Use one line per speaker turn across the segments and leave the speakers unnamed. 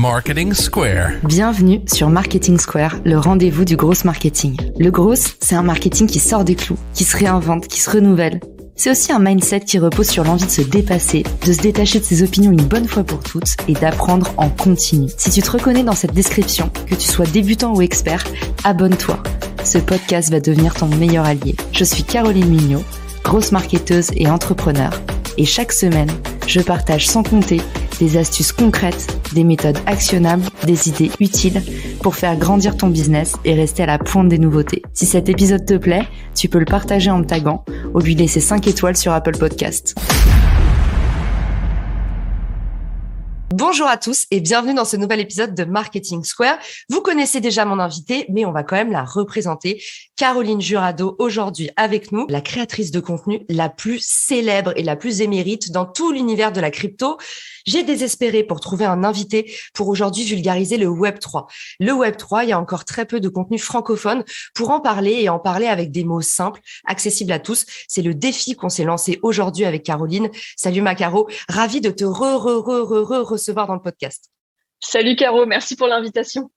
Marketing Square.
Bienvenue sur Marketing Square, le rendez-vous du gros marketing. Le gros, c'est un marketing qui sort des clous, qui se réinvente, qui se renouvelle. C'est aussi un mindset qui repose sur l'envie de se dépasser, de se détacher de ses opinions une bonne fois pour toutes et d'apprendre en continu. Si tu te reconnais dans cette description, que tu sois débutant ou expert, abonne-toi. Ce podcast va devenir ton meilleur allié. Je suis Caroline Mignot, grosse marketeuse et entrepreneur. Et chaque semaine, je partage sans compter des astuces concrètes, des méthodes actionnables, des idées utiles pour faire grandir ton business et rester à la pointe des nouveautés. Si cet épisode te plaît, tu peux le partager en me taguant ou lui laisser 5 étoiles sur Apple Podcast. Bonjour à tous et bienvenue dans ce nouvel épisode de Marketing Square. Vous connaissez déjà mon invitée, mais on va quand même la représenter. Caroline Jurado, aujourd'hui avec nous, la créatrice de contenu la plus célèbre et la plus émérite dans tout l'univers de la crypto. J'ai désespéré pour trouver un invité pour aujourd'hui vulgariser le Web3. Le Web3, il y a encore très peu de contenu francophone pour en parler avec des mots simples, accessibles à tous. C'est le défi qu'on s'est lancé aujourd'hui avec Caroline. Salut ma Caro, ravie de te recevoir dans le podcast.
Salut Caro, merci pour l'invitation.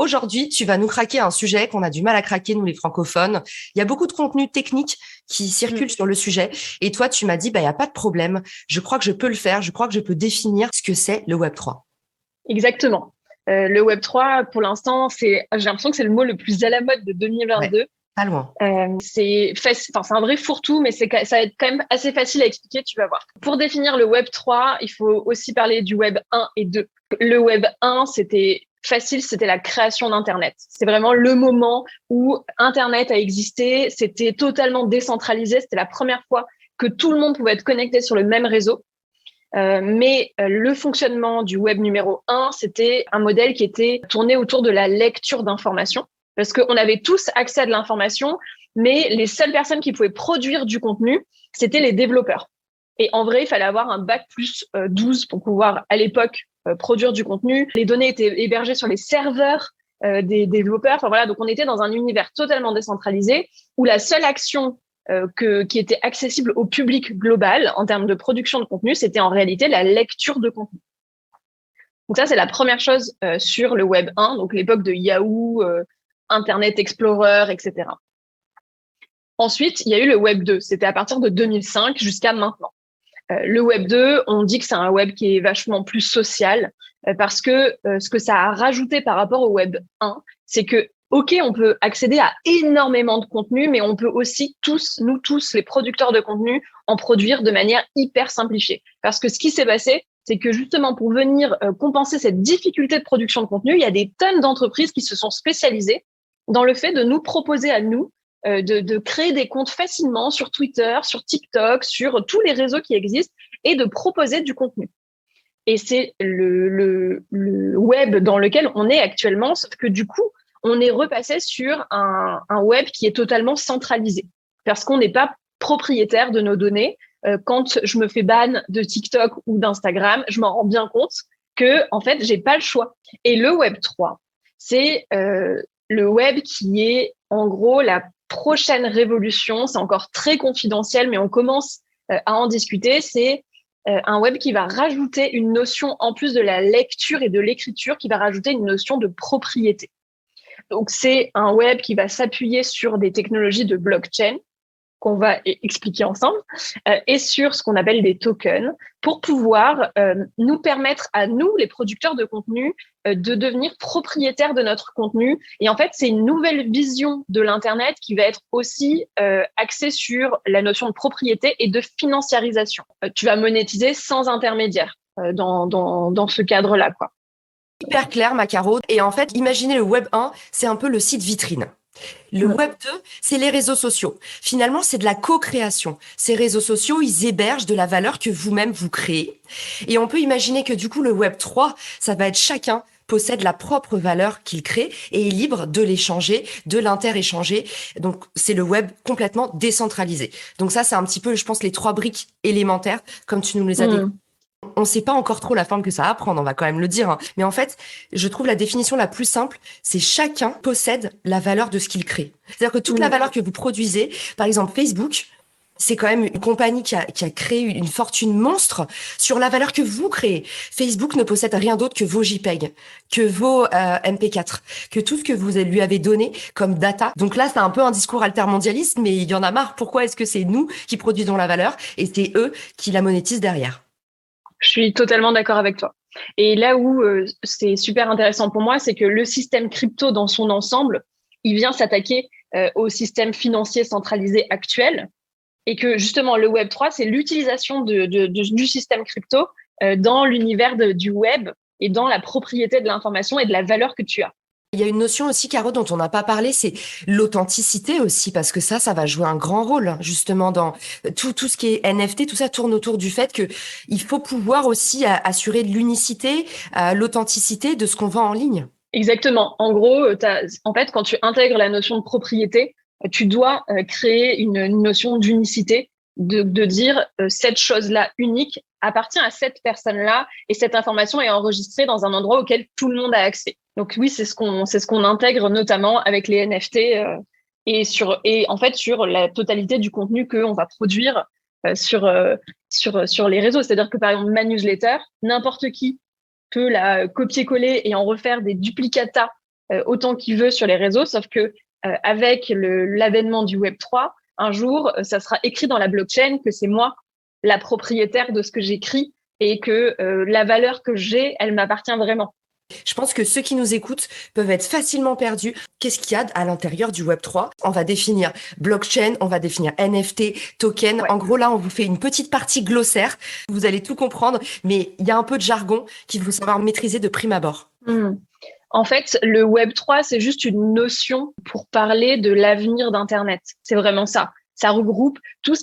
Aujourd'hui, tu vas nous craquer un sujet qu'on a du mal à craquer, nous les francophones. Il y a beaucoup de contenu technique qui circule sur le sujet. Et toi, tu m'as dit, il n'y a pas de problème. Je crois que je peux le faire. Je crois que je peux définir ce que c'est le Web3.
Exactement. Le Web3, pour l'instant, j'ai l'impression que c'est le mot le plus à la mode de 2022.
Ouais, pas loin.
C'est un vrai fourre-tout, mais ça va être quand même assez facile à expliquer, tu vas voir. Pour définir le Web3, il faut aussi parler du Web 1 et 2. Le Web 1, c'était facile, c'était la création d'Internet. C'est vraiment le moment où Internet a existé, c'était totalement décentralisé, c'était la première fois que tout le monde pouvait être connecté sur le même réseau. Mais le fonctionnement du web numéro 1, c'était un modèle qui était tourné autour de la lecture d'informations, parce qu'on avait tous accès à de l'information, mais les seules personnes qui pouvaient produire du contenu, c'était les développeurs. Et en vrai, il fallait avoir un bac plus 12 pour pouvoir, à l'époque, produire du contenu. Les données étaient hébergées sur les serveurs des développeurs. Enfin voilà, donc on était dans un univers totalement décentralisé où la seule action qui était accessible au public global en termes de production de contenu, c'était en réalité la lecture de contenu. Donc ça, c'est la première chose sur le Web 1, donc l'époque de Yahoo, Internet Explorer, etc. Ensuite, il y a eu le Web 2. C'était à partir de 2005 jusqu'à maintenant. Le Web 2, on dit que c'est un web qui est vachement plus social parce que ce que ça a rajouté par rapport au Web 1, c'est que, OK, on peut accéder à énormément de contenu, mais on peut aussi nous tous, les producteurs de contenu, en produire de manière hyper simplifiée. Parce que ce qui s'est passé, c'est que justement, pour venir compenser cette difficulté de production de contenu, il y a des tonnes d'entreprises qui se sont spécialisées dans le fait de nous proposer à nous de créer des comptes facilement sur Twitter, sur TikTok, sur tous les réseaux qui existent et de proposer du contenu. Et c'est le web dans lequel on est actuellement, sauf que du coup, on est repassé sur un web qui est totalement centralisé parce qu'on n'est pas propriétaire de nos données. Quand je me fais ban de TikTok ou d'Instagram, je m'en rends bien compte que, en fait, j'ai pas le choix. Et le Web 3, c'est le web qui est, en gros, la prochaine révolution. C'est encore très confidentiel, mais on commence à en discuter. C'est un web qui va rajouter une notion, en plus de la lecture et de l'écriture, qui va rajouter une notion de propriété. Donc, c'est un web qui va s'appuyer sur des technologies de blockchain qu'on va expliquer ensemble, et sur ce qu'on appelle des tokens, pour pouvoir nous permettre à nous, les producteurs de contenu, de devenir propriétaires de notre contenu. Et en fait, c'est une nouvelle vision de l'Internet qui va être aussi axée sur la notion de propriété et de financiarisation. Tu vas monétiser sans intermédiaire dans ce cadre-là, quoi.
Hyper clair, ma Caro. Et en fait, imaginez le Web 1, c'est un peu le site vitrine. Le Web 2, c'est les réseaux sociaux. Finalement, c'est de la co-création. Ces réseaux sociaux, ils hébergent de la valeur que vous-même vous créez. Et on peut imaginer que du coup, le Web 3, ça va être chacun possède la propre valeur qu'il crée et est libre de l'échanger, de l'inter-échanger. Donc, c'est le web complètement décentralisé. Donc ça, c'est un petit peu, je pense, les 3 briques élémentaires, comme tu nous les as dit. On ne sait pas encore trop la forme que ça va prendre, on va quand même le dire. Mais en fait, je trouve la définition la plus simple, c'est chacun possède la valeur de ce qu'il crée. C'est-à-dire que toute la valeur que vous produisez, par exemple Facebook,
C'est quand même une compagnie qui a créé une fortune monstre sur la valeur que vous créez. Facebook ne possède rien d'autre que vos JPEG, que vos MP4, que tout ce que vous lui avez donné comme data. Donc là, c'est un peu un discours altermondialiste, mais il y en a marre. Pourquoi est-ce que c'est nous qui produisons la valeur et c'est eux qui la monétisent derrière?
Je suis totalement d'accord avec toi. Et là où c'est super intéressant pour moi, c'est que le système crypto dans son ensemble, il vient s'attaquer au système financier centralisé actuel et que justement le Web3, c'est l'utilisation du système crypto dans l'univers du web et dans la propriété de l'information et de la valeur que tu as.
Il y a une notion aussi, Caro, dont on n'a pas parlé, c'est l'authenticité aussi, parce que ça va jouer un grand rôle, justement, dans tout ce qui est NFT, tout ça tourne autour du fait que il faut pouvoir aussi assurer l'unicité, l'authenticité de ce qu'on vend en ligne.
Exactement. En gros, en fait, quand tu intègres la notion de propriété, tu dois créer une notion d'unicité, de dire cette chose-là unique appartient à cette personne-là et cette information est enregistrée dans un endroit auquel tout le monde a accès. Donc oui, c'est ce qu'on intègre notamment avec les NFT et en fait sur la totalité du contenu qu'on va produire sur les réseaux. C'est-à-dire que par exemple ma newsletter, n'importe qui peut la copier-coller et en refaire des duplicata autant qu'il veut sur les réseaux, sauf que avec l'avènement du Web3, un jour, ça sera écrit dans la blockchain que c'est moi la propriétaire de ce que j'écris et que la valeur que j'ai, elle m'appartient vraiment.
Je pense que ceux qui nous écoutent peuvent être facilement perdus. Qu'est-ce qu'il y a à l'intérieur du Web3? On va définir blockchain, on va définir NFT, token. Ouais. En gros, là, on vous fait une petite partie glossaire. Vous allez tout comprendre, mais il y a un peu de jargon qu'il faut savoir maîtriser de prime abord.
En fait, le Web3, c'est juste une notion pour parler de l'avenir d'Internet. C'est vraiment ça. Ça regroupe tout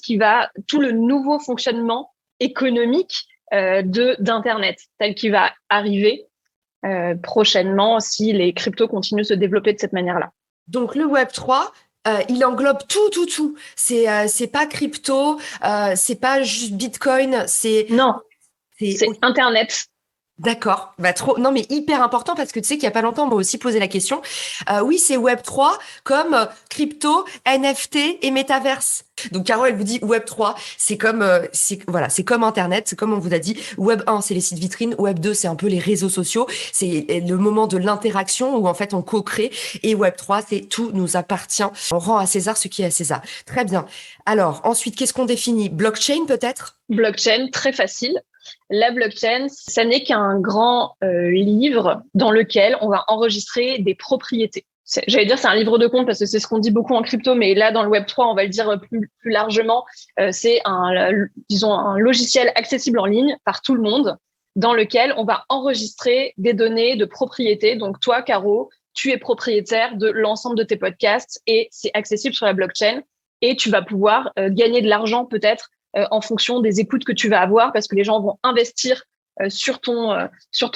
le nouveau fonctionnement économique d'Internet, tel qu'il va arriver prochainement si les cryptos continuent de se développer de cette manière-là.
Donc le Web3, il englobe tout. C'est pas crypto, c'est pas juste Bitcoin,
Non, c'est Internet.
D'accord, trop. Non, mais hyper important parce que tu sais qu'il y a pas longtemps, on m'a aussi posé la question. Oui, c'est Web3 comme crypto, NFT et métaverse. Donc Caro, elle vous dit Web3, c'est comme Internet, c'est comme on vous a dit. Web 1, c'est les sites vitrines. Web 2, c'est un peu les réseaux sociaux. C'est le moment de l'interaction où en fait on co-crée. Et Web 3, c'est tout nous appartient. On rend à César ce qui est à César. Très bien. Alors ensuite, qu'est-ce qu'on définit? Blockchain peut-être?
Blockchain, très facile. La blockchain, ça n'est qu'un grand livre dans lequel on va enregistrer des propriétés. J'allais dire c'est un livre de compte parce que c'est ce qu'on dit beaucoup en crypto, mais là dans le Web3, on va le dire plus largement. C'est un logiciel accessible en ligne par tout le monde dans lequel on va enregistrer des données de propriété. Donc toi, Caro, tu es propriétaire de l'ensemble de tes podcasts et c'est accessible sur la blockchain et tu vas pouvoir gagner de l'argent peut-être en fonction des écoutes que tu vas avoir parce que les gens vont investir sur ton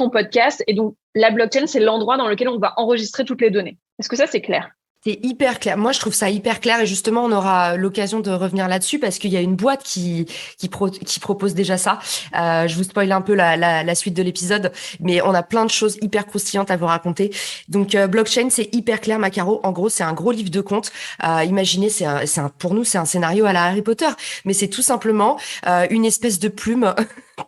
podcast. Et donc, la blockchain, c'est l'endroit dans lequel on va enregistrer toutes les données. Est-ce que ça, c'est clair?
C'est hyper clair. Moi, je trouve ça hyper clair et justement, on aura l'occasion de revenir là-dessus parce qu'il y a une boîte qui propose déjà ça. Je vous spoil un peu la suite de l'épisode, mais on a plein de choses hyper croustillantes à vous raconter. Donc, blockchain, c'est hyper clair, Macaro. En gros, c'est un gros livre de comptes. Imaginez, pour nous, c'est un scénario à la Harry Potter, mais c'est tout simplement une espèce de plume.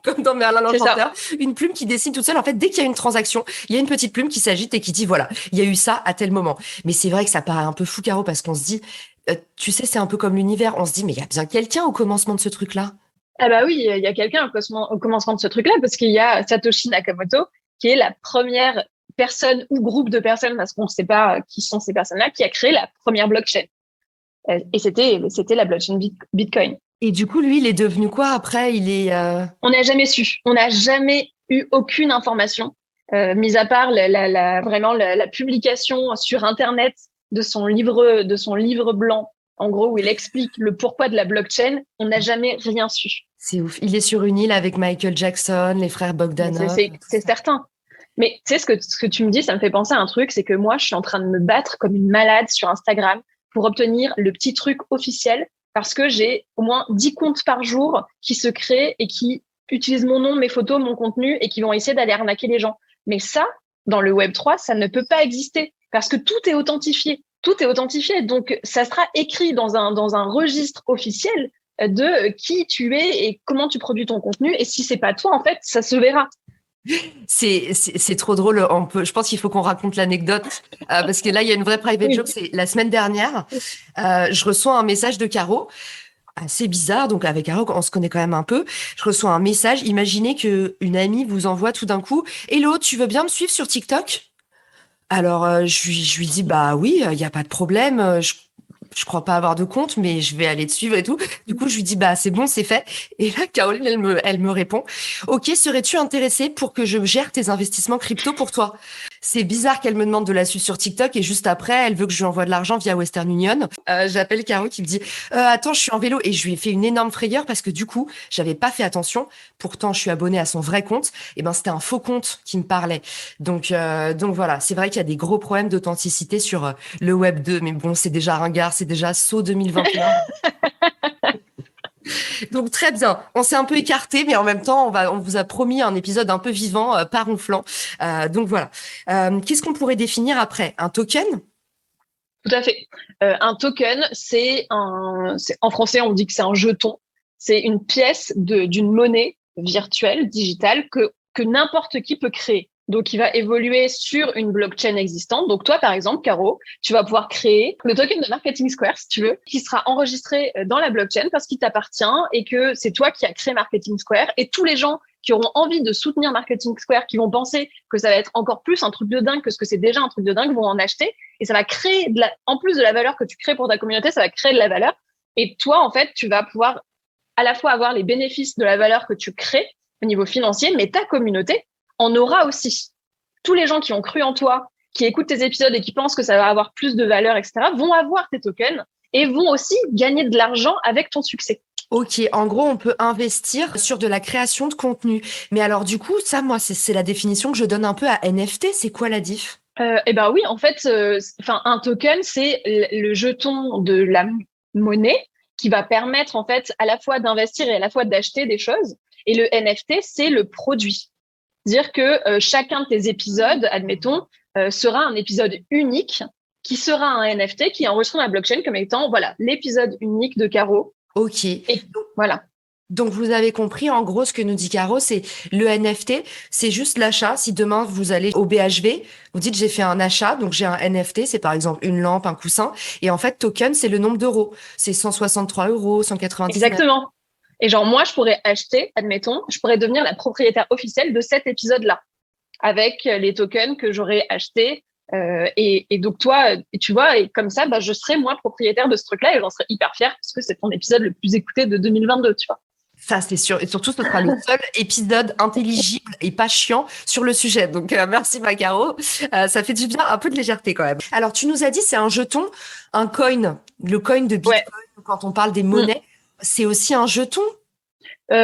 Comme dans Merlin l'Enchanteur, une plume qui dessine toute seule. En fait, dès qu'il y a une transaction, il y a une petite plume qui s'agite et qui dit voilà, il y a eu ça à tel moment. Mais c'est vrai que ça paraît un peu fou, Caro, parce qu'on se dit, tu sais, c'est un peu comme l'univers. On se dit, mais il y a bien quelqu'un au commencement de ce truc-là.
Ah bah oui, il y a quelqu'un au commencement de ce truc-là, parce qu'il y a Satoshi Nakamoto, qui est la première personne ou groupe de personnes, parce qu'on ne sait pas qui sont ces personnes-là, qui a créé la première blockchain. Et c'était la blockchain Bitcoin.
Et du coup, lui, il est devenu quoi après?
On n'a jamais su. On n'a jamais eu aucune information, mis à part vraiment la publication sur Internet de son livre blanc, en gros, où il explique le pourquoi de la blockchain. On n'a jamais rien su.
C'est ouf. Il est sur une île avec Michael Jackson, les frères Bogdanov.
C'est certain. Mais tu sais, ce que tu me dis, ça me fait penser à un truc, c'est que moi, je suis en train de me battre comme une malade sur Instagram pour obtenir le petit truc officiel parce que j'ai au moins 10 comptes par jour qui se créent et qui utilisent mon nom, mes photos, mon contenu et qui vont essayer d'aller arnaquer les gens. Mais ça, dans le Web3, ça ne peut pas exister parce que tout est authentifié. Tout est authentifié. Donc, ça sera écrit dans un registre officiel de qui tu es et comment tu produis ton contenu. Et si c'est pas toi, en fait, ça se verra.
C'est trop drôle. Je pense qu'il faut qu'on raconte l'anecdote parce que là, il y a une vraie private joke. C'est la semaine dernière, je reçois un message de Caro. Assez bizarre, donc avec Caro, on se connaît quand même un peu. Je reçois un message. Imaginez que une amie vous envoie tout d'un coup: Hello, tu veux bien me suivre sur TikTok? Alors, je lui dis: bah oui, il y a pas de problème. Je crois pas avoir de compte, mais je vais aller te suivre et tout. Du coup, je lui dis: bah c'est bon, c'est fait. Et là, Caroline, elle me répond: Ok, serais-tu intéressée pour que je gère tes investissements crypto pour toi? C'est bizarre qu'elle me demande de la suivre sur TikTok et juste après, elle veut que je lui envoie de l'argent via Western Union. J'appelle Caro qui me dit: Attends, je suis en vélo. Et je lui ai fait une énorme frayeur parce que du coup, j'avais pas fait attention. Pourtant, je suis abonnée à son vrai compte. Et ben, c'était un faux compte qui me parlait. Donc voilà, c'est vrai qu'il y a des gros problèmes d'authenticité sur le Web 2. Mais bon, c'est déjà ringard, c'est déjà saut 2021. Donc très bien, on s'est un peu écarté, mais en même temps, on vous a promis un épisode un peu vivant, pas ronflant. Donc voilà. Qu'est-ce qu'on pourrait définir après? Un token?
Tout à fait. Un token, en français, on dit que c'est un jeton. C'est une pièce d'une monnaie virtuelle, digitale, que n'importe qui peut créer. Donc, il va évoluer sur une blockchain existante. Donc, toi, par exemple, Caro, tu vas pouvoir créer le token de Marketing Square, si tu veux, qui sera enregistré dans la blockchain parce qu'il t'appartient et que c'est toi qui as créé Marketing Square. Et tous les gens qui auront envie de soutenir Marketing Square, qui vont penser que ça va être encore plus un truc de dingue que ce que c'est déjà un truc de dingue, vont en acheter. Et ça va créer, en plus de la valeur que tu crées pour ta communauté, ça va créer de la valeur. Et toi, en fait, tu vas pouvoir à la fois avoir les bénéfices de la valeur que tu crées au niveau financier, mais ta communauté en aura aussi. Tous les gens qui ont cru en toi, qui écoutent tes épisodes et qui pensent que ça va avoir plus de valeur, etc., vont avoir tes tokens et vont aussi gagner de l'argent avec ton succès.
Ok, en gros, on peut investir sur de la création de contenu. Mais alors, du coup, ça, moi, c'est la définition que je donne un peu à NFT. C'est quoi la diff?
Eh ben oui, en fait, un token, c'est le jeton de la monnaie qui va permettre en fait à la fois d'investir et à la fois d'acheter des choses. Et le NFT, c'est le produit. Dire que chacun de tes épisodes, admettons, sera un épisode unique qui sera un NFT qui est enregistré dans la blockchain comme étant voilà l'épisode unique de Caro.
Ok.
Et voilà.
Donc, vous avez compris, en gros, ce que nous dit Caro, c'est le NFT, c'est juste l'achat. Si demain, vous allez au BHV, vous dites: j'ai fait un achat, donc j'ai un NFT, c'est par exemple une lampe, un coussin. Et en fait, token, c'est le nombre d'euros. C'est 163 euros, 199.
Exactement. Et genre, moi, je pourrais acheter, admettons, je pourrais devenir la propriétaire officielle de cet épisode-là avec les tokens que j'aurais achetés. Et donc, toi, tu vois, et comme ça, bah, je serais moi propriétaire de ce truc-là et j'en serais hyper fière parce que c'est ton épisode le plus écouté de 2022, tu vois.
Ça, c'est sûr. Et surtout, ce sera le seul épisode intelligible et pas chiant sur le sujet. Donc, merci, Macaro. Ça fait du bien, un peu de légèreté quand même. Alors, tu nous as dit, c'est un jeton, un coin, le coin de Bitcoin. Ouais. Quand on parle des monnaies, c'est aussi un jeton?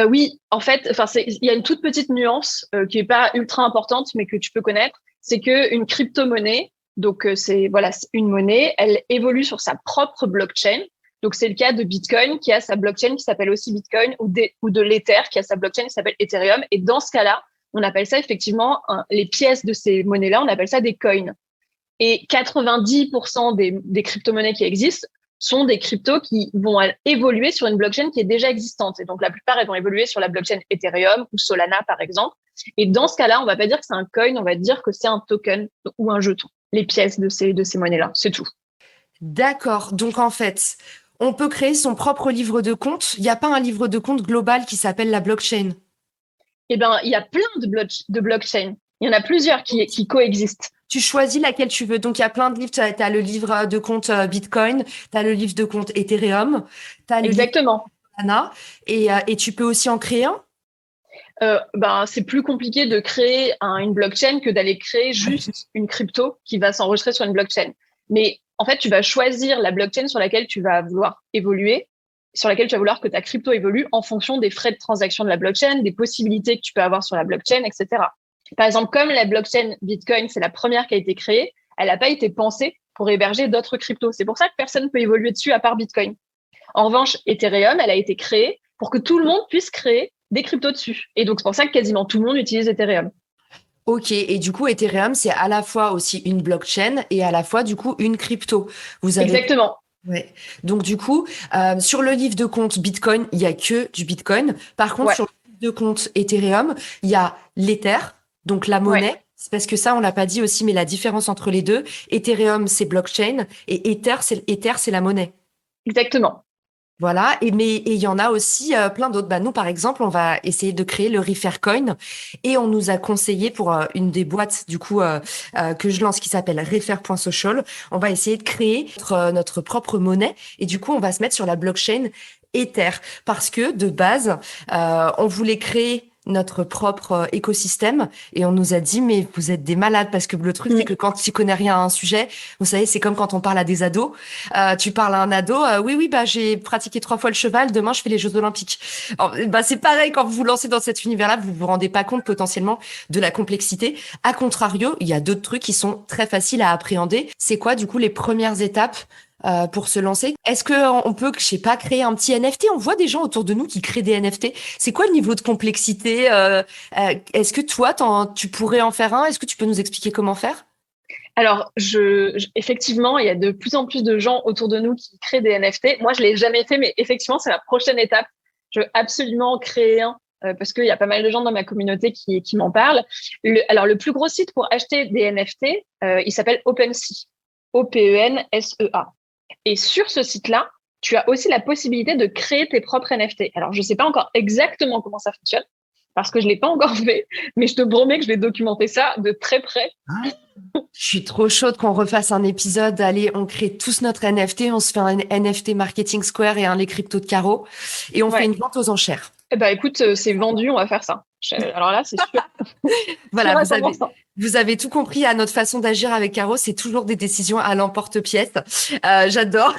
Oui, en fait, il y a une toute petite nuance qui est pas ultra importante, mais que tu peux connaître. C'est que une crypto-monnaie, donc c'est une monnaie, elle évolue sur sa propre blockchain. Donc, c'est le cas de Bitcoin qui a sa blockchain qui s'appelle aussi Bitcoin ou de l'Ether qui a sa blockchain qui s'appelle Ethereum. Et dans ce cas-là, on appelle ça effectivement les pièces de ces monnaies-là, on appelle ça des coins. Et 90% des crypto-monnaies qui existent sont des cryptos qui vont évoluer sur une blockchain qui est déjà existante. Et donc, la plupart, elles vont évoluer sur la blockchain Ethereum ou Solana, par exemple. Et dans ce cas-là, on va pas dire que c'est un coin, on va dire que c'est un token ou un jeton. Les pièces de ces monnaies-là, c'est tout.
D'accord. Donc, en fait, on peut créer son propre livre de compte. Il n'y a pas un livre de compte global qui s'appelle la blockchain?
Eh ben, il y a plein de blockchains. Il y en a plusieurs qui coexistent.
Tu choisis laquelle tu veux. Donc, il y a plein de livres. Tu as le livre de compte Bitcoin, tu as le livre de compte Ethereum, tu as le
Exactement.
livre Solana, et tu peux aussi en créer un?
C'est plus compliqué de créer une blockchain que d'aller créer juste une crypto qui va s'enregistrer sur une blockchain. Mais en fait, tu vas choisir la blockchain sur laquelle tu vas vouloir évoluer, sur laquelle tu vas vouloir que ta crypto évolue en fonction des frais de transaction de la blockchain, des possibilités que tu peux avoir sur la blockchain, etc. Par exemple, comme la blockchain Bitcoin, c'est la première qui a été créée, elle n'a pas été pensée pour héberger d'autres cryptos. C'est pour ça que personne ne peut évoluer dessus à part Bitcoin. En revanche, Ethereum, elle a été créée pour que tout le monde puisse créer des cryptos dessus. Et donc, c'est pour ça que quasiment tout le monde utilise Ethereum.
Ok, et du coup, Ethereum, c'est à la fois aussi une blockchain et à la fois, du coup, une crypto. Vous avez
Exactement.
Ouais. Donc du coup, sur le livre de compte Bitcoin, il y a que du Bitcoin. Par contre,
Ouais,
sur le livre de compte Ethereum, il y a l'Ether, donc la
ouais,
monnaie. C'est parce que ça, on l'a pas dit aussi, mais la différence entre les deux, Ethereum, c'est blockchain et Ether, c'est la monnaie.
exactement.
Voilà, et il y en a aussi plein d'autres. Bah, nous, par exemple, on va essayer de créer le Refercoin et on nous a conseillé pour une des boîtes du coup que je lance qui s'appelle Refer.social, on va essayer de créer notre propre monnaie et du coup, on va se mettre sur la blockchain Ether parce que de base, on voulait créer notre propre écosystème et on nous a dit mais vous êtes des malades parce que le truc c'est
Mm.
que quand tu connais rien à un sujet, vous savez, c'est comme quand on parle à des ados. Tu parles à un ado, oui, oui, bah j'ai pratiqué 3 fois le cheval, demain je fais les Jeux Olympiques. Alors, bah c'est pareil quand vous vous lancez dans cet univers-là, vous vous rendez pas compte potentiellement de la complexité. A contrario, il y a d'autres trucs qui sont très faciles à appréhender. C'est quoi du coup les premières étapes pour se lancer? Est-ce que on peut, je sais pas, créer un petit NFT? On voit des gens autour de nous qui créent des NFT. C'est quoi le niveau de complexité? Est-ce que toi, tu pourrais en faire un? Est-ce que tu peux nous expliquer comment faire?
Alors, effectivement, il y a de plus en plus de gens autour de nous qui créent des NFT. Moi, je l'ai jamais fait, mais effectivement, c'est la prochaine étape. Je veux absolument créer un parce qu'il y a pas mal de gens dans ma communauté qui m'en parlent. Alors, le plus gros site pour acheter des NFT, il s'appelle OpenSea. OPENSEA. Et sur ce site-là, tu as aussi la possibilité de créer tes propres NFT. Alors, je ne sais pas encore exactement comment ça fonctionne parce que je ne l'ai pas encore fait, mais je te promets que je vais documenter ça de très près.
Je suis trop chaude qu'on refasse un épisode. Allez, on crée tous notre NFT, on se fait un NFT Marketing Square et un Les Cryptos de Caro et on fait
Ouais.
une vente aux enchères.
Eh ben, écoute, c'est vendu, on va faire ça. Alors là, c'est sûr.
Voilà,
Sûr à 100%.
vous avez tout compris à notre façon d'agir avec Caro. C'est toujours des décisions à l'emporte-pièce. J'adore.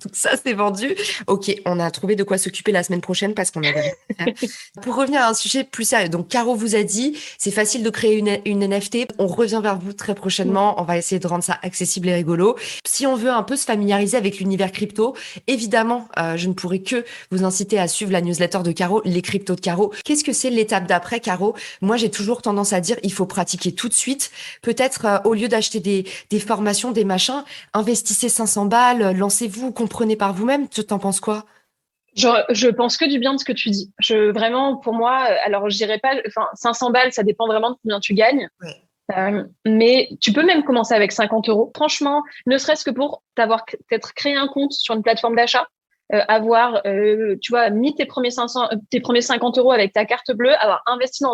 Donc ça, c'est vendu. Ok, on a trouvé de quoi s'occuper la semaine prochaine parce qu'on avait rien à faire. Pour revenir à un sujet plus sérieux, donc Caro vous a dit, c'est facile de créer une NFT. On revient vers vous très prochainement. On va essayer de rendre ça accessible et rigolo. Si on veut un peu se familiariser avec l'univers crypto, évidemment, je ne pourrais que vous inciter à suivre la newsletter de Caro, les cryptos de Caro. Qu'est-ce que c'est l'étape d'après, Caro? Moi, j'ai toujours tendance à dire, il faut pratiquer tout de suite. Peut-être au lieu d'acheter des formations, des machins, investissez 500 balles, lancez-vous, comprenez par vous-même. Tu t'en penses quoi?
Je pense que du bien de ce que tu dis. Vraiment, pour moi, alors je dirais pas, enfin, 500 balles, ça dépend vraiment de combien tu gagnes.
Ouais.
Mais tu peux même commencer avec 50 euros. Franchement, ne serait-ce que pour t'avoir peut-être créé un compte sur une plateforme d'achat, avoir, tu vois, mis tes premiers 50 euros avec ta carte bleue, avoir investi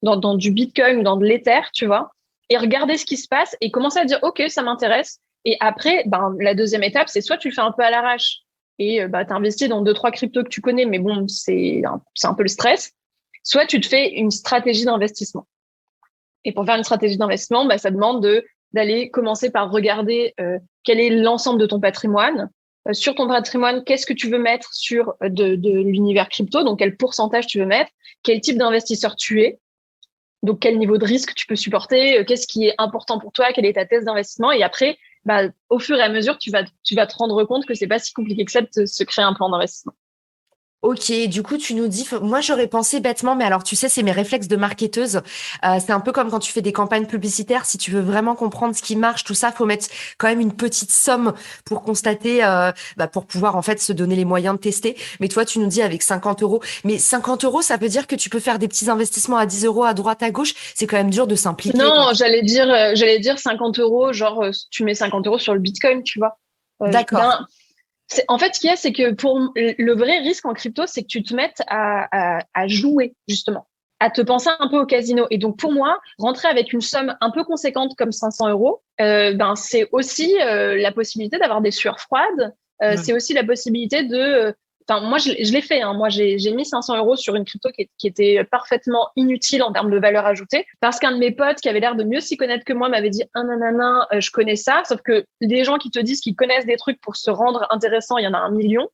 dans du Bitcoin ou dans de l'Ether, tu vois, et regarder ce qui se passe et commencer à dire, OK, ça m'intéresse. Et après, ben, la deuxième étape, c'est soit tu le fais un peu à l'arrache et bah, tu investis dans deux, trois cryptos que tu connais, mais bon, c'est un peu le stress. Soit tu te fais une stratégie d'investissement. Et pour faire une stratégie d'investissement, bah, ça demande d'aller commencer par regarder quel est l'ensemble de ton patrimoine. Sur ton patrimoine, qu'est-ce que tu veux mettre sur de l'univers crypto, donc quel pourcentage tu veux mettre, quel type d'investisseur tu es, donc quel niveau de risque tu peux supporter, qu'est-ce qui est important pour toi, quelle est ta thèse d'investissement. Et après, bah, au fur et à mesure, tu vas te rendre compte que c'est pas si compliqué que ça de se créer un plan d'investissement.
Ok, du coup, tu nous dis, moi j'aurais pensé bêtement, mais alors tu sais, c'est mes réflexes de marketeuse. C'est un peu comme quand tu fais des campagnes publicitaires. Si tu veux vraiment comprendre ce qui marche, tout ça, faut mettre quand même une petite somme pour constater, pour pouvoir en fait se donner les moyens de tester. Mais toi, tu nous dis avec 50 euros. Mais 50 euros, ça veut dire que tu peux faire des petits investissements à 10 euros à droite, à gauche. C'est quand même dur de s'impliquer quand
Non, j'allais dire 50 euros, genre tu mets 50 euros sur le Bitcoin, tu vois.
D'accord.
En fait, ce qu'il y a, c'est que pour le vrai risque en crypto, c'est que tu te mettes à jouer, justement, à te penser un peu au casino. Et donc, pour moi, rentrer avec une somme un peu conséquente comme 500 euros, ben, c'est aussi la possibilité d'avoir des sueurs froides. C'est aussi la possibilité de... Enfin, moi, je l'ai fait. Hein. Moi, j'ai mis 500 euros sur une crypto qui était parfaitement inutile en termes de valeur ajoutée parce qu'un de mes potes qui avait l'air de mieux s'y connaître que moi m'avait dit « Ah nanana, je connais ça ». Sauf que des gens qui te disent qu'ils connaissent des trucs pour se rendre intéressant, il y en a 1 million.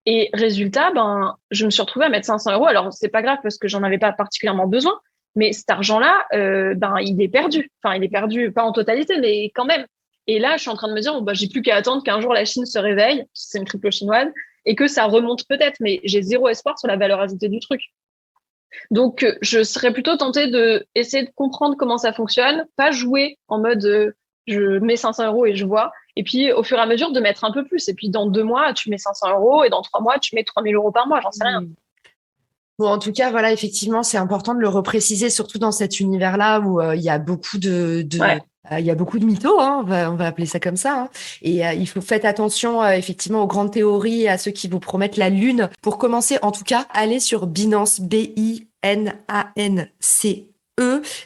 Et résultat, ben, je me suis retrouvée à mettre 500 euros. Alors, c'est pas grave parce que j'en avais pas particulièrement besoin. Mais cet argent-là, ben, il est perdu. Enfin, il est perdu, pas en totalité, mais quand même. Et là, je suis en train de me dire, bon, bah, j'ai plus qu'à attendre qu'un jour la Chine se réveille, c'est une crypto chinoise, et que ça remonte peut-être, mais j'ai zéro espoir sur la valeur ajoutée du truc. Donc, je serais plutôt tentée de essayer de comprendre comment ça fonctionne, pas jouer en mode je mets 500 euros et je vois, Et puis, au fur et à mesure, de mettre un peu plus. Et puis, dans 2 mois, tu mets 500 euros et dans 3 mois, tu mets 3 000 € par mois. J'en sais rien.
Bon, en tout cas, voilà, effectivement, c'est important de le repréciser, surtout dans cet univers-là où il y a beaucoup
Ouais.
il y a beaucoup de mythos, hein, on va appeler ça comme ça. Hein. Et il faut faire attention, effectivement, aux grandes théories et à ceux qui vous promettent la lune. Pour commencer, en tout cas, allez sur Binance, Binance.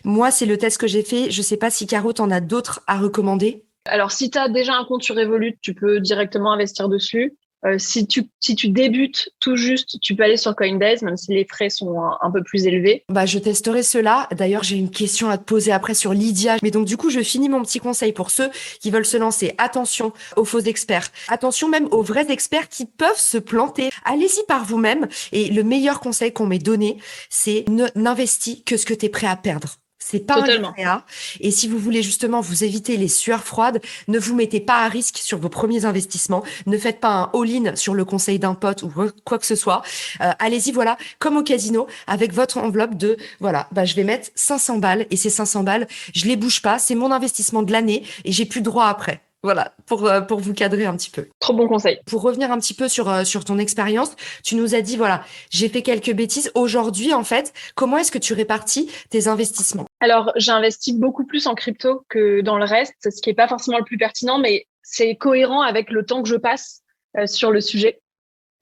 Moi, c'est le test que j'ai fait. Je sais pas si Caro, t'en as d'autres à recommander.
Alors, si tu as déjà un compte sur Revolut, tu peux directement investir dessus. Si tu débutes tout juste, tu peux aller sur Coinbase, même si les frais sont un peu plus élevés.
Bah, je testerai cela. D'ailleurs, j'ai une question à te poser après sur Lydia. Mais donc, du coup, je finis mon petit conseil pour ceux qui veulent se lancer. Attention aux faux experts. Attention même aux vrais experts qui peuvent se planter. Allez-y par vous-même. Et le meilleur conseil qu'on m'ait donné, c'est n'investis que ce que tu es prêt à perdre. C'est pas un
Totalement.
livret A. Et si vous voulez justement vous éviter les sueurs froides, ne vous mettez pas à risque sur vos premiers investissements. Ne faites pas un all-in sur le conseil d'un pote ou quoi que ce soit. Allez-y, voilà, comme au casino, avec votre enveloppe de, voilà, bah, je vais mettre 500 balles et ces 500 balles, je les bouge pas. C'est mon investissement de l'année et j'ai plus de droit après. Voilà, pour vous cadrer un petit peu.
Trop bon conseil.
Pour revenir un petit peu sur ton expérience, tu nous as dit, voilà, j'ai fait quelques bêtises. Aujourd'hui, en fait, comment est-ce que tu répartis tes investissements?
Alors, j'investis beaucoup plus en crypto que dans le reste, ce qui est pas forcément le plus pertinent, mais c'est cohérent avec le temps que je passe sur le sujet.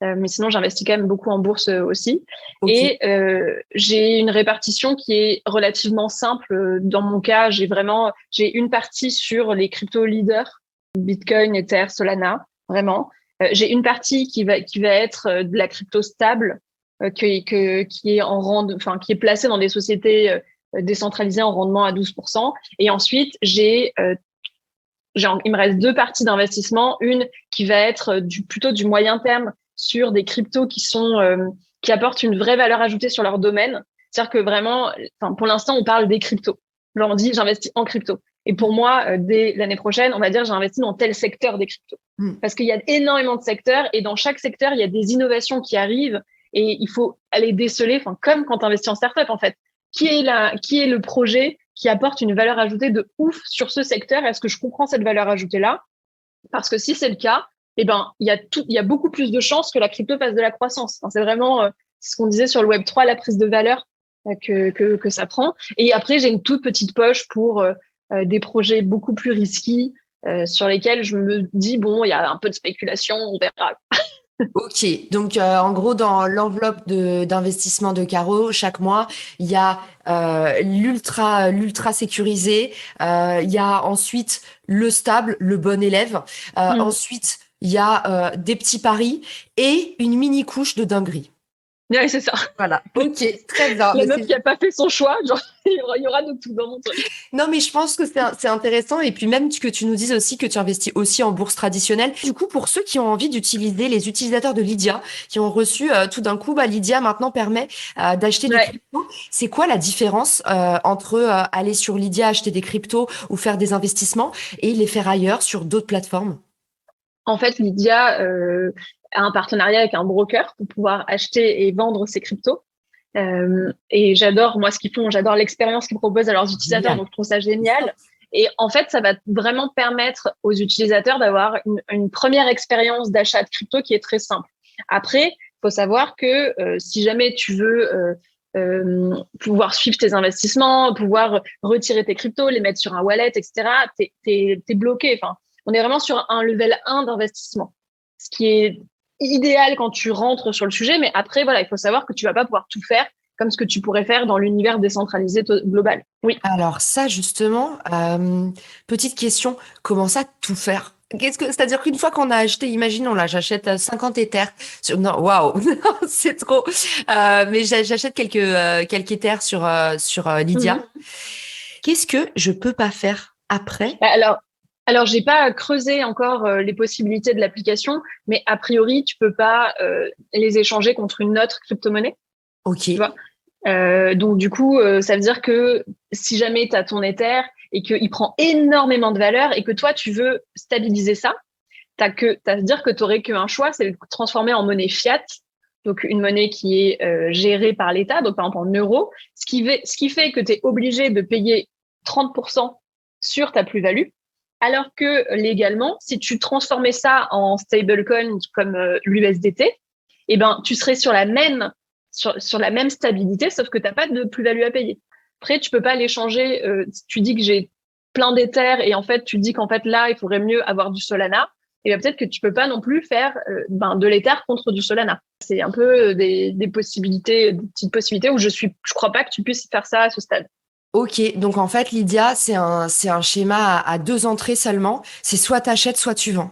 Mais sinon, j'investis quand même beaucoup en bourse aussi.
Okay.
Et j'ai une répartition qui est relativement simple. Dans mon cas, j'ai une partie sur les crypto leaders, Bitcoin, Ether, Solana, vraiment. J'ai une partie qui va être de la crypto stable, qui est qui est placée dans des sociétés décentralisées en rendement à 12%. Et ensuite, il me reste 2 parties d'investissement. Une qui va être plutôt du moyen terme sur des cryptos qui apportent une vraie valeur ajoutée sur leur domaine. C'est-à-dire que vraiment, pour l'instant, on parle des cryptos. Genre, on dit, j'investis en crypto. Et pour moi, dès l'année prochaine, on va dire, j'investis dans tel secteur des cryptos. Parce qu'il y a énormément de secteurs et dans chaque secteur, il y a des innovations qui arrivent et il faut aller déceler, comme quand tu investis en startup, en fait. Qui est le projet qui apporte une valeur ajoutée de ouf sur ce secteur? Est-ce que je comprends cette valeur ajoutée-là? Parce que si c'est le cas, eh ben, il y a beaucoup plus de chances que la crypto fasse de la croissance. C'est vraiment ce qu'on disait sur le Web3, la prise de valeur que ça prend. Et après, j'ai une toute petite poche pour des projets beaucoup plus risqués sur lesquels je me dis, bon, il y a un peu de spéculation, on verra.
Ok, donc en gros dans l'enveloppe d'investissement de Caro chaque mois il y a l'ultra sécurisé, il y a ensuite le stable, le bon élève, ensuite il y a des petits paris et une mini couche de dinguerie.
Ouais, c'est ça.
Voilà, ok, très bien.
La meuf qui a pas fait son choix, genre, il y aura de tout dans mon truc.
Non, mais je pense que c'est intéressant. Et puis même que tu nous dises aussi que tu investis aussi en bourse traditionnelle. Du coup, pour ceux qui ont envie d'utiliser les utilisateurs de Lydia, qui ont reçu tout d'un coup, bah, Lydia maintenant permet d'acheter des cryptos. C'est quoi la différence entre aller sur Lydia, acheter des cryptos ou faire des investissements et les faire ailleurs sur d'autres plateformes?
En fait, Lydia a un partenariat avec un broker pour pouvoir acheter et vendre ses cryptos. Et j'adore, moi, ce qu'ils font, j'adore l'expérience qu'ils proposent à leurs utilisateurs, donc je trouve ça génial. Et en fait, ça va vraiment permettre aux utilisateurs d'avoir une première expérience d'achat de crypto qui est très simple. Après, il faut savoir que si jamais tu veux pouvoir suivre tes investissements, pouvoir retirer tes cryptos, les mettre sur un wallet, etc., t'es bloqué. Enfin, on est vraiment sur un level 1 d'investissement, ce qui est idéal quand tu rentres sur le sujet. Mais après, voilà, il faut savoir que tu vas pas pouvoir tout faire comme ce que tu pourrais faire dans l'univers décentralisé global. Oui.
Alors ça, justement, petite question, comment ça tout faire? C'est-à-dire qu'une fois qu'on a acheté, imaginons là, j'achète 50 Ethers. Non, waouh, c'est trop. Mais j'achète quelques Ethers sur Lydia. Qu'est-ce que je peux pas faire après?
Alors, j'ai pas creusé encore les possibilités de l'application, mais a priori, tu peux pas les échanger contre une autre crypto-monnaie.
Ok.
Tu vois. Donc du coup, ça veut dire que si jamais tu as ton Ether et qu'il prend énormément de valeur et que toi, tu veux stabiliser ça, t'as à dire que tu n'aurais qu'un choix, c'est de le transformer en monnaie fiat, donc une monnaie qui est gérée par l'État, donc par exemple en euros, ce qui fait que tu es obligé de payer 30% sur ta plus-value. Alors que légalement, si tu transformais ça en stablecoin comme l'USDT, eh ben, tu serais sur la même stabilité, sauf que tu n'as pas de plus-value à payer. Après, tu peux pas l'échanger. Tu dis que j'ai plein d'Ether et en fait, tu dis qu'en fait, là, il faudrait mieux avoir du Solana. Et bien, peut-être que tu peux pas non plus faire de l'Ether contre du Solana. C'est un peu des possibilités, des petites possibilités où je crois pas que tu puisses faire ça à ce stade.
Ok, donc en fait, Lydia, c'est un schéma à 2 entrées seulement. C'est soit tu achètes, soit tu vends.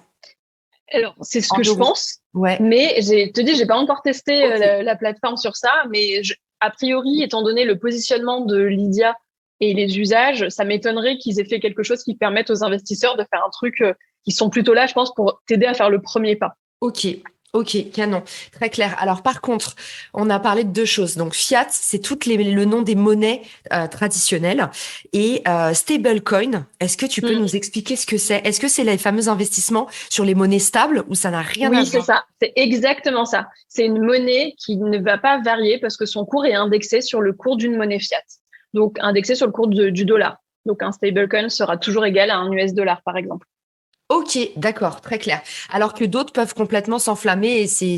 Alors, c'est ce
En
que je
euros.
pense.
Ouais.
Mais te dis, j'ai pas encore testé
Ok.
la plateforme sur ça, mais a priori, étant donné le positionnement de Lydia et les usages, ça m'étonnerait qu'ils aient fait quelque chose qui permette aux investisseurs de faire un truc qui sont plutôt là, je pense, pour t'aider à faire le premier pas.
Ok, ok, canon, très clair. Alors par contre, on a parlé de 2 choses. Donc fiat, c'est le nom des monnaies traditionnelles et stablecoin. Est-ce que tu peux nous expliquer ce que c'est? Est-ce que c'est les fameux investissements sur les monnaies stables ou ça n'a rien à
Oui, c'est
voir?
ça. C'est exactement ça. C'est une monnaie qui ne va pas varier parce que son cours est indexé sur le cours d'une monnaie fiat. Donc, indexé sur le cours du dollar. Donc, un stablecoin sera toujours égal à un US dollar, par exemple.
Ok, d'accord, très clair. Alors que d'autres peuvent complètement s'enflammer et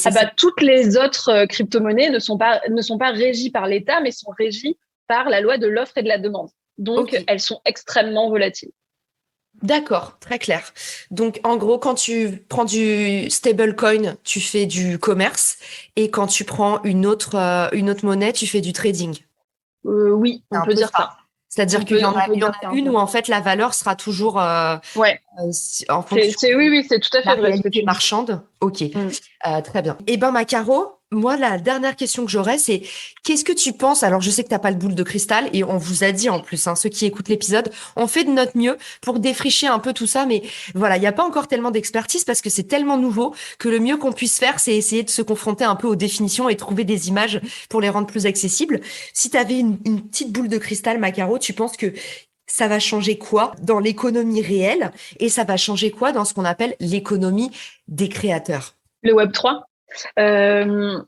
Ah bah, toutes les autres crypto-monnaies ne sont pas régies par l'État, mais sont régies par la loi de l'offre et de la demande. Donc,
Ok.
elles sont extrêmement volatiles.
D'accord, très clair. Donc, en gros, quand tu prends du stablecoin, tu fais du commerce, et quand tu prends une autre monnaie, tu fais du trading.
Oui,
C'est
on
un
peut
peu
dire
ça.
ça.
C'est-à-dire qu'il y en
On
a,
peut
il y en
dire
a
ça un
une
peu.
où en fait la valeur sera toujours
Ouais,
en fonction
oui, oui, c'est tout à
la
fait vrai ce que
réalité
tu dis.
marchande. Ok,
Mm.
très bien. Eh ben, Macaro, moi, la dernière question que j'aurais, c'est qu'est-ce que tu penses? Alors, je sais que t'as pas le boule de cristal et on vous a dit en plus, hein, ceux qui écoutent l'épisode, on fait de notre mieux pour défricher un peu tout ça, mais voilà, il n'y a pas encore tellement d'expertise parce que c'est tellement nouveau que le mieux qu'on puisse faire, c'est essayer de se confronter un peu aux définitions et trouver des images pour les rendre plus accessibles. Si tu avais une petite boule de cristal, Macaro, tu penses que ça va changer quoi dans l'économie réelle et ça va changer quoi dans ce qu'on appelle l'économie des créateurs?
Le Web3. Euh,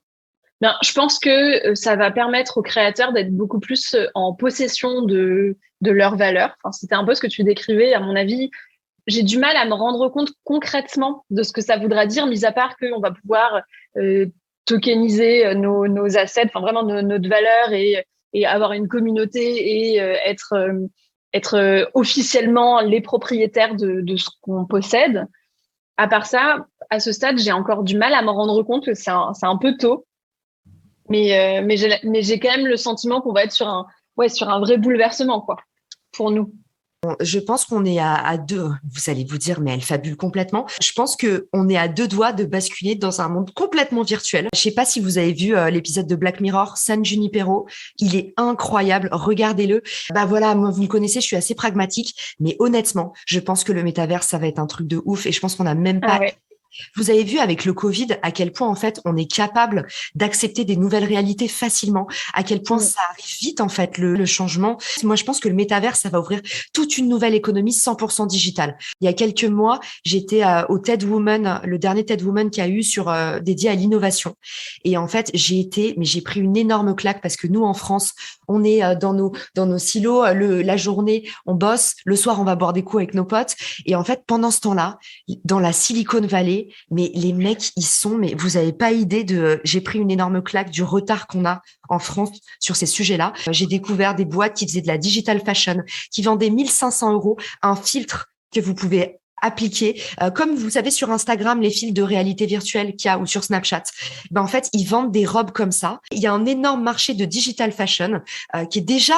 je pense que ça va permettre aux créateurs d'être beaucoup plus en possession de leurs valeurs. Enfin, c'était un peu ce que tu décrivais, à mon avis. J'ai du mal à me rendre compte concrètement de ce que ça voudra dire, mis à part qu'on va pouvoir tokeniser nos assets, enfin vraiment notre valeur et avoir une communauté et être officiellement les propriétaires de ce qu'on possède. À part ça, à ce stade, j'ai encore du mal à me rendre compte que c'est un peu tôt. Mais j'ai quand même le sentiment qu'on va être sur un vrai bouleversement, quoi, pour nous.
Je pense qu'on est à deux. Vous allez vous dire, mais elle fabule complètement. Je pense que on est à 2 doigts de basculer dans un monde complètement virtuel. Je sais pas si vous avez vu l'épisode de Black Mirror, San Junipero. Il est incroyable. Regardez-le. Bah voilà, moi vous me connaissez, je suis assez pragmatique, mais honnêtement, je pense que le métavers, ça va être un truc de ouf. Et je pense qu'on n'a même
Ah
pas.
ouais.
Vous avez vu avec le Covid à quel point en fait on est capable d'accepter des nouvelles réalités facilement, à quel point
Mm.
ça arrive vite en fait le changement. Moi je pense que le métavers ça va ouvrir toute une nouvelle économie 100% digitale. Il y a quelques mois, j'étais au TED Woman, le dernier TED Woman qu'il y a eu sur dédié à l'innovation. Et en fait, j'ai pris une énorme claque parce que nous en France, on est dans nos silos la journée, on bosse, le soir on va boire des coups avec nos potes et en fait pendant ce temps-là, dans la Silicon Valley, mais les mecs, mais vous avez pas idée j'ai pris une énorme claque du retard qu'on a en France sur ces sujets-là. J'ai découvert des boîtes qui faisaient de la digital fashion, qui vendaient 1 500 € un filtre que vous pouvez appliquer, comme vous savez sur Instagram, les fils de réalité virtuelle qu'il y a ou sur Snapchat. Ben, en fait, ils vendent des robes comme ça. Il y a un énorme marché de digital fashion qui est déjà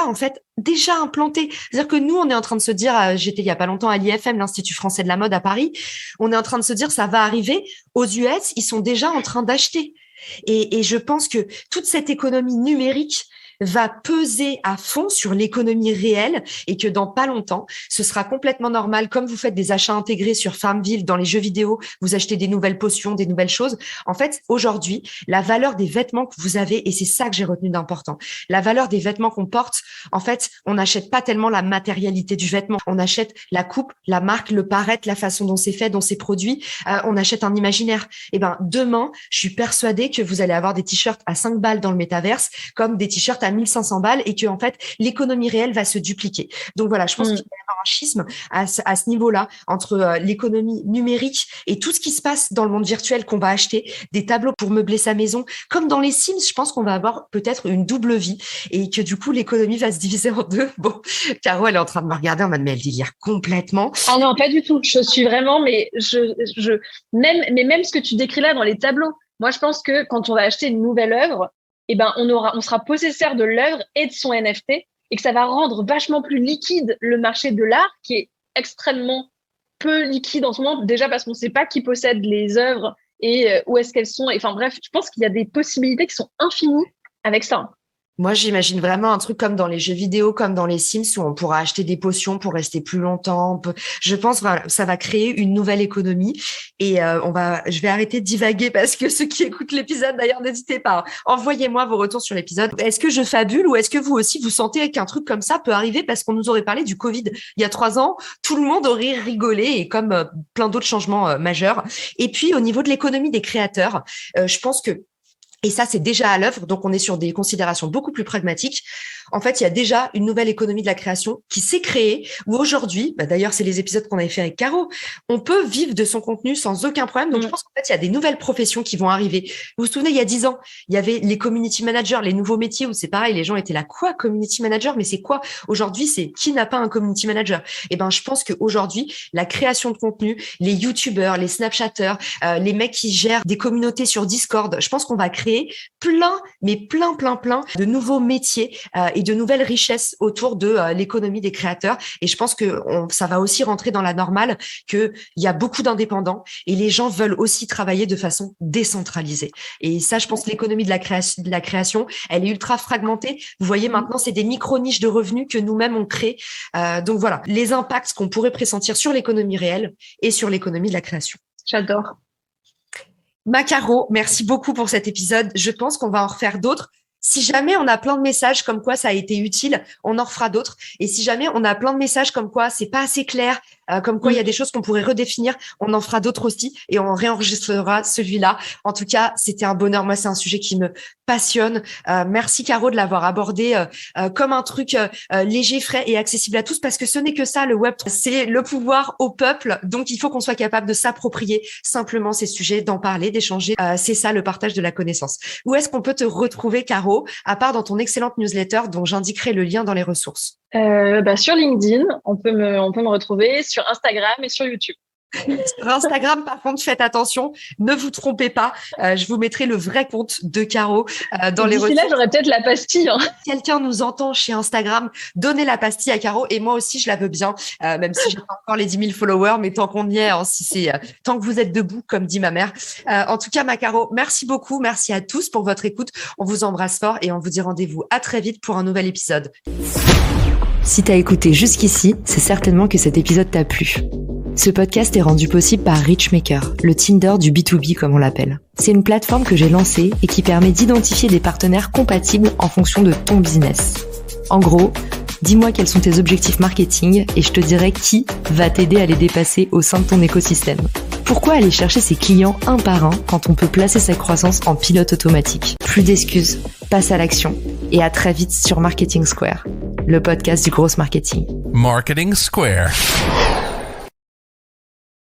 implanté. C'est-à-dire que nous, on est en train de se dire, j'étais il y a pas longtemps à l'IFM, l'Institut français de la mode à Paris, on est en train de se dire, ça va arriver. Aux US, ils sont déjà en train d'acheter. Et je pense que toute cette économie numérique va peser à fond sur l'économie réelle et que dans pas longtemps, ce sera complètement normal. Comme vous faites des achats intégrés sur Farmville dans les jeux vidéo, vous achetez des nouvelles potions, des nouvelles choses. En fait, aujourd'hui, la valeur des vêtements que vous avez, et c'est ça que j'ai retenu d'important, la valeur des vêtements qu'on porte, en fait, on n'achète pas tellement la matérialité du vêtement. On achète la coupe, la marque, le paraître, la façon dont c'est fait, dont c'est produit. On achète un imaginaire. Et ben, demain, je suis persuadée que vous allez avoir des t-shirts à 5 balles dans le métaverse, comme des t-shirts à 1 500 balles et que, en fait, l'économie réelle va se dupliquer. Donc voilà, je pense qu'il va y avoir un schisme à ce niveau-là entre l'économie numérique et tout ce qui se passe dans le monde virtuel qu'on va acheter, des tableaux pour meubler sa maison. Comme dans les Sims, je pense qu'on va avoir peut-être une double vie et que du coup, l'économie va se diviser en deux. Bon, Caro, elle est en train de me regarder en mode, mais elle délire complètement.
Ah non, pas du tout. Je suis vraiment, mais même ce que tu décris là dans les tableaux. Moi, je pense que quand on va acheter une nouvelle œuvre, eh ben, on sera possesseur de l'œuvre et de son NFT et que ça va rendre vachement plus liquide le marché de l'art qui est extrêmement peu liquide en ce moment. Déjà parce qu'on ne sait pas qui possède les œuvres et où est-ce qu'elles sont. Enfin bref, je pense qu'il y a des possibilités qui sont infinies avec ça.
Moi, j'imagine vraiment un truc comme dans les jeux vidéo, comme dans les Sims, où on pourra acheter des potions pour rester plus longtemps. Je pense que ça va créer une nouvelle économie. Et je vais arrêter de divaguer parce que ceux qui écoutent l'épisode, d'ailleurs, n'hésitez pas. Envoyez-moi vos retours sur l'épisode. Est-ce que je fabule ou est-ce que vous aussi, vous sentez qu'un truc comme ça peut arriver parce qu'on nous aurait parlé du Covid il y a 3 ans, tout le monde aurait rigolé et comme plein d'autres changements majeurs. Et puis, au niveau de l'économie des créateurs, je pense que et ça, c'est déjà à l'œuvre, donc on est sur des considérations beaucoup plus pragmatiques. En fait, il y a déjà une nouvelle économie de la création qui s'est créée, où aujourd'hui, d'ailleurs, c'est les épisodes qu'on avait fait avec Caro, on peut vivre de son contenu sans aucun problème. Donc, je pense qu'en fait, il y a des nouvelles professions qui vont arriver. Vous vous souvenez, il y a 10 ans, il y avait les community managers, les nouveaux métiers où c'est pareil, les gens étaient là, quoi, community manager? Mais c'est quoi? Aujourd'hui, c'est qui n'a pas un community manager? Eh ben, je pense qu'aujourd'hui, la création de contenu, les youtubeurs, les snapchatters, les mecs qui gèrent des communautés sur Discord, je pense qu'on va créer plein de nouveaux métiers et de nouvelles richesses autour de l'économie des créateurs. Et je pense que ça va aussi rentrer dans la normale qu'il y a beaucoup d'indépendants et les gens veulent aussi travailler de façon décentralisée. Et ça, je pense que l'économie de la création, elle est ultra fragmentée. Vous voyez, maintenant, c'est des micro-niches de revenus que nous-mêmes on crée. Donc voilà, les impacts qu'on pourrait pressentir sur l'économie réelle et sur l'économie de la création.
J'adore.
Caro, merci beaucoup pour cet épisode. Je pense qu'on va en refaire d'autres. Si jamais on a plein de messages comme quoi ça a été utile, on en refera d'autres. Et si jamais on a plein de messages comme quoi c'est pas assez clair, comme quoi il y a des choses qu'on pourrait redéfinir, on en fera d'autres aussi et on réenregistrera celui-là. En tout cas, c'était un bonheur. Moi, c'est un sujet qui me passionne. Merci Caro de l'avoir abordé comme un truc léger, frais et accessible à tous parce que ce n'est que ça, le web. C'est le pouvoir au peuple. Donc, il faut qu'on soit capable de s'approprier simplement ces sujets, d'en parler, d'échanger. C'est ça, le partage de la connaissance. Où est-ce qu'on peut te retrouver, Caro, à part dans ton excellente newsletter dont j'indiquerai le lien dans les ressources?
Sur LinkedIn, on peut me retrouver, sur Instagram et sur YouTube.
Sur Instagram, par contre, faites attention, ne vous trompez pas. Je vous mettrai le vrai compte de Caro dans les ressources.
D'ici là, j'aurais peut-être la pastille. Hein.
Si quelqu'un nous entend chez Instagram, donnez la pastille à Caro. Et moi aussi, je la veux bien, même si j'ai pas encore les 10 000 followers, mais tant qu'on y est, hein, tant que vous êtes debout, comme dit ma mère. En tout cas, Caro, merci beaucoup. Merci à tous pour votre écoute. On vous embrasse fort et on vous dit rendez-vous à très vite pour un nouvel épisode.
Si t'as écouté jusqu'ici, c'est certainement que cet épisode t'a plu. Ce podcast est rendu possible par Richmaker, le Tinder du B2B comme on l'appelle. C'est une plateforme que j'ai lancée et qui permet d'identifier des partenaires compatibles en fonction de ton business. En gros, dis-moi quels sont tes objectifs marketing et je te dirai qui va t'aider à les dépasser au sein de ton écosystème. Pourquoi aller chercher ses clients un par un quand on peut placer sa croissance en pilote automatique? Plus d'excuses, passe à l'action et à très vite sur Marketing Square, le podcast du gros marketing.
Marketing Square.